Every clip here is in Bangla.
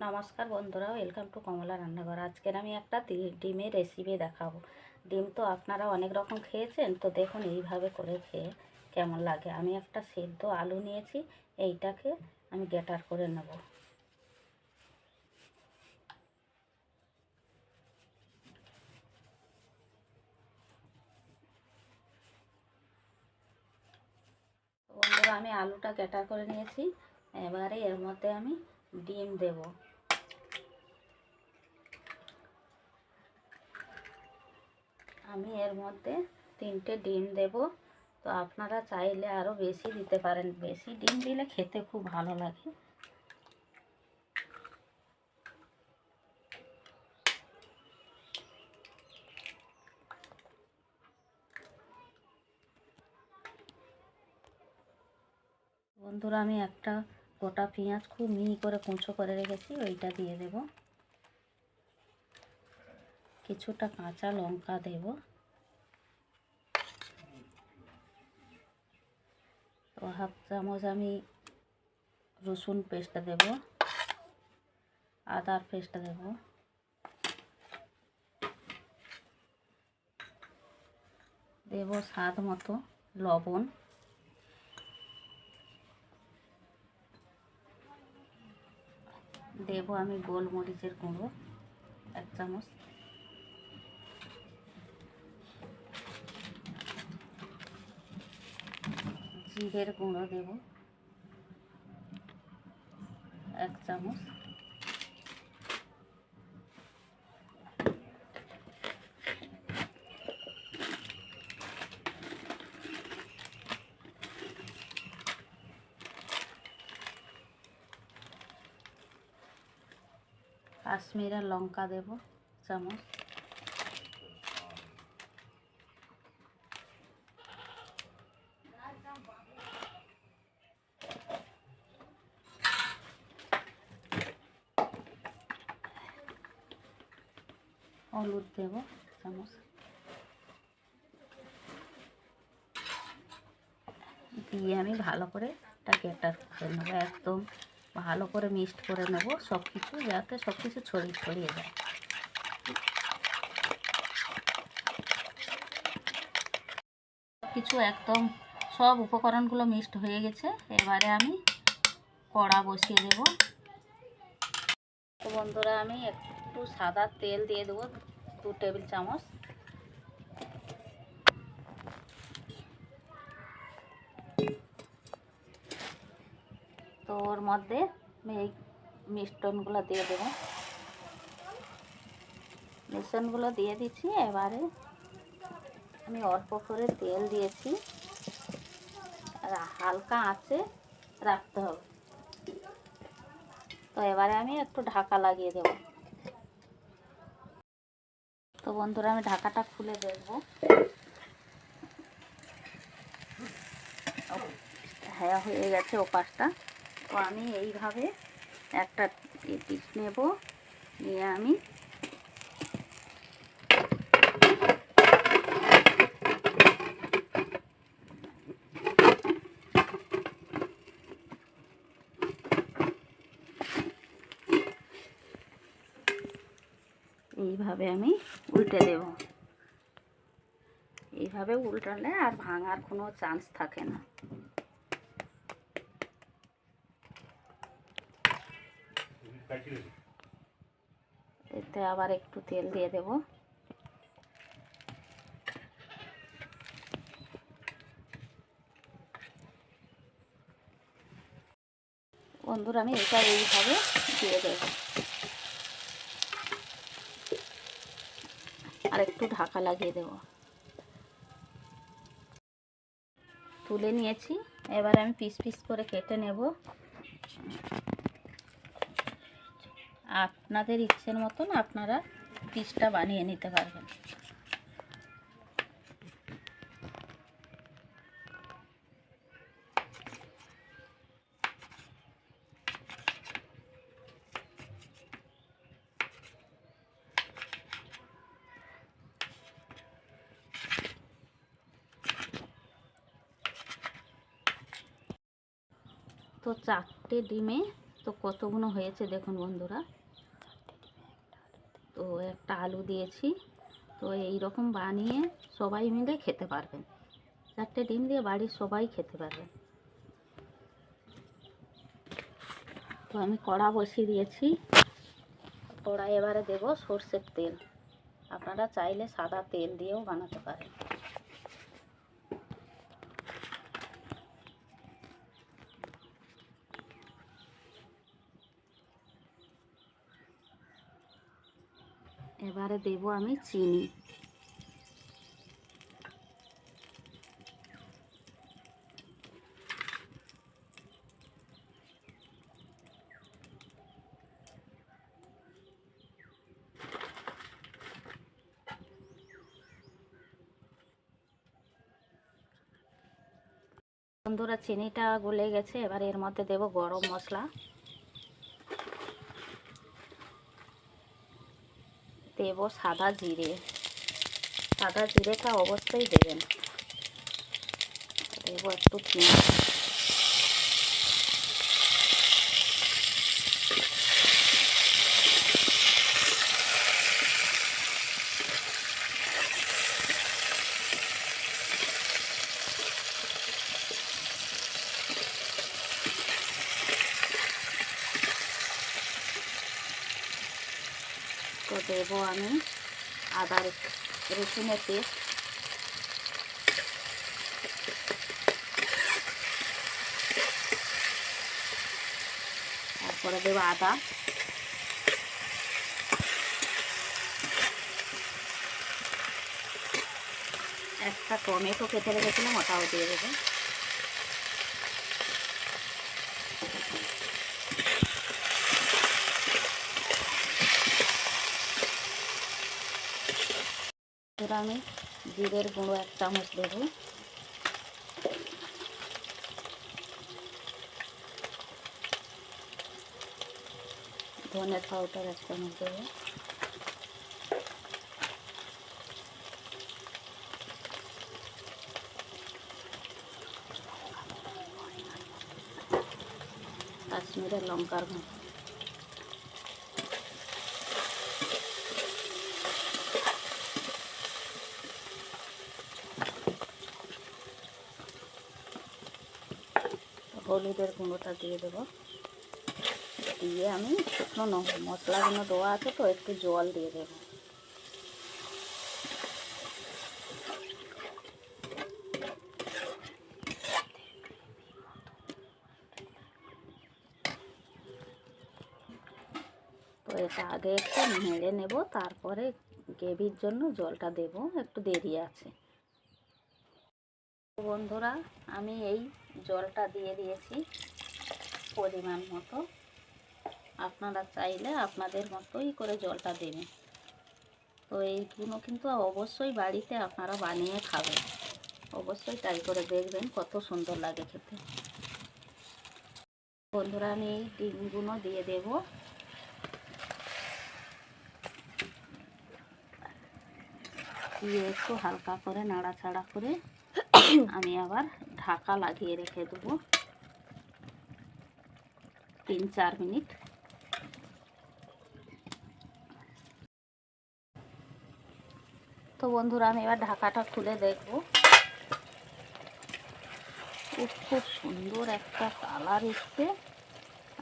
নমস্কার বন্ধুরা, ওয়েলকাম টু কমলা রান্নাঘর। আজকের আমি একটা ডিমের রেসিপি দেখাবো। ডিম তো আপনারা অনেক রকম খেয়েছেন, তো দেখুন এইভাবে করে খেয়ে কেমন লাগে। আমি একটা সেদ্ধ আলু নিয়েছি, এইটাকে আমি গ্রেটার করে নেব। বন্ধুরা, আমি আলুটা গ্রেটার করে নিয়েছি। এবারে এর মধ্যে আমি ডিম দেব। আমি এর মধ্যে 3টে ডিম দেব। তো আপনারা চাইলে আরও বেশি দিতে পারেন, বেশি ডিম দিলে খেতে খুব ভালো লাগে। বন্ধুরা, আমি একটা গোটা পেঁয়াজ খুব মিহি করে কুঁচো করে রেখেছি, ওইটা দিয়ে দেব। কিছুটা কাঁচা লঙ্কা দেব। তো হাফ চামচ আমি রসুন পেস্ট দেব, আদার পেস্ট দেব, দেব স্বাদ মতো লবণ, দেব আমি গোলমরিচের গুঁড়ো 1 চামচ, জিরের গুঁড়ো দেব 1 চামচ, কাশ্মীরের লঙ্কা দেব 1 চামচ, হলুদ দেব 1 চামচ, দিয়ে আমি ভালো করে এটা গ্রেটার করে নেব। একদম ভালো করে মিক্সড করে নেব সব কিছু, যাতে সব কিছু ছড়িয়ে যায়। কিছু একদম সব উপকরণগুলো মিক্সড হয়ে গেছে। এবারে আমি কড়া বসিয়ে দেব। তো বন্ধুরা, আমি একটু সাদা তেল দিয়ে দেবো 2 টেবিল চামচ। তো ওর মধ্যে আমি এই মিশ্রণগুলো দিয়ে দেবো। মিশ্রণগুলো দিয়ে দিচ্ছি। এবারে আমি অল্প করে তেল দিয়েছি, আর হালকা আঁচে রাখতে হবে। তো এবারে আমি একটু ঢাকা লাগিয়ে দেব। তো বন্ধুরা, আমি ঢাকাটা খুলে দেখব। হ্যাঁ, হয়ে গেছে ওপাশটা। তো আমি এইভাবে একটা পিস নেব, নিয়ে আমি এইভাবে আমি উল্টে দেব। এইভাবে উল্টালে আর ভাঙার কোনো চান্স থাকে না। এতে আবার একটু তেল দিয়ে দেব। বন্ধুরা, আমি এটা এইভাবে দিয়ে দেব, আর একটু ঢাকা লাগিয়ে দেব। তুলে নিয়েছি। এবার আমি পিস পিস করে কেটে নেব। আপনাদের ইচ্ছের মতন আপনারা পিসটা বানিয়ে নিতে পারবেন। তো 4টে ডিমে তো তো কতগুলো হয়েছে দেখুন বন্ধুরা। তো একটা আলু দিয়েছি। তো এই রকম বানিয়ে সবাই মিলে খেতে পারবেন। 4টে ডিম দিয়ে বাড়ির সবাই খেতে পারবেন। তো আমি কড়া বসিয়ে দিয়েছি। কড়াই এবারে দেব সর্ষের তেল। আপনারা চাইলে সাদা তেল দিয়েও বানাতে পারেন। এবারে দেব আমি চিনি। বন্ধুরা চিনিটা গলে গেছে। এবার এর মধ্যে দেব গরম মশলা, দেব সাদা জিরে। সাদা জিরেটা অবশ্যই দেবেন। দেব একটু পেঁয়াজ, তো দেব আমি আদা রসুনের পেস্ট, তারপরে দেব আদা, একটা টমেটো কেটে রেখেছিলাম ওটাও দিয়ে দেবো। এবার আমি জিরের গুঁড়ো 1 চামচ দেবো। ধনে পাউডার 1 চামচ দেবো। কাশ্মীরের লঙ্কার গুঁড়ো, হলুদের গুঁড়োটা দিয়ে দেবো। দিয়ে আমি শুকনো মশলাগুলো দেওয়া আছে তো একটু জল দিয়ে দেবো। তো এটা আগে একটু নেড়ে নেব, তারপরে গ্রেভির জন্য জলটা দেব, একটু দেরি আছে। বন্ধুরা আমি এই জলটা দিয়ে দিয়েছি পরিমাণ মতো। আপনারা চাইলে আপনাদের মতোই করে জলটা দেবেন। তো এইগুলো কিন্তু অবশ্যই বাড়িতে আপনারা বানিয়ে খাবেন। অবশ্যই ট্রাই করে দেখবেন, কত সুন্দর লাগে খেতে। বন্ধুরা আমি এই ডিমগুলো দিয়ে দেব। দিয়ে একটু হালকা করে নাড়াচাড়া করে আমি আবার ঢাকা লাগিয়ে রেখে দেবো 3-4 মিনিট। তো বন্ধুরা আমি এবার ঢাকাটা খুলে দেখব। খুব সুন্দর একটা কালার এসছে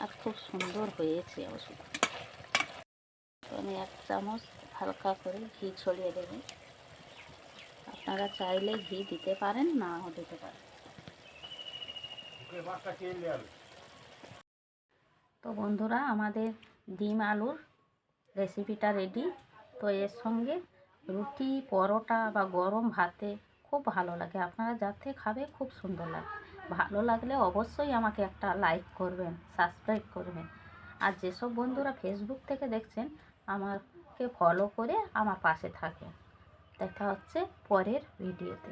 আর খুব সুন্দর হয়েছে ওষুধ। তো আমি 1 চামচ হালকা করে ঘি ছড়িয়ে দেব। আপনারা চাইলে ঘি দিতে পারেন, নাও দিতে পারেন। তো বন্ধুরা আমাদের ডিম আলুর রেসিপিটা রেডি। তো এর সঙ্গে রুটি, পরোটা বা গরম ভাতে খুব ভালো লাগে। আপনারা যাতে খাবে খুব সুন্দর লাগে। ভালো লাগলে অবশ্যই আমাকে একটা লাইক করবেন, সাবস্ক্রাইব করবেন। আর যেসব বন্ধুরা ফেসবুক থেকে দেখছেন আমাকে ফলো করে আমার পাশে থাকবেন। দেখা হচ্ছে পরের ভিডিওতে।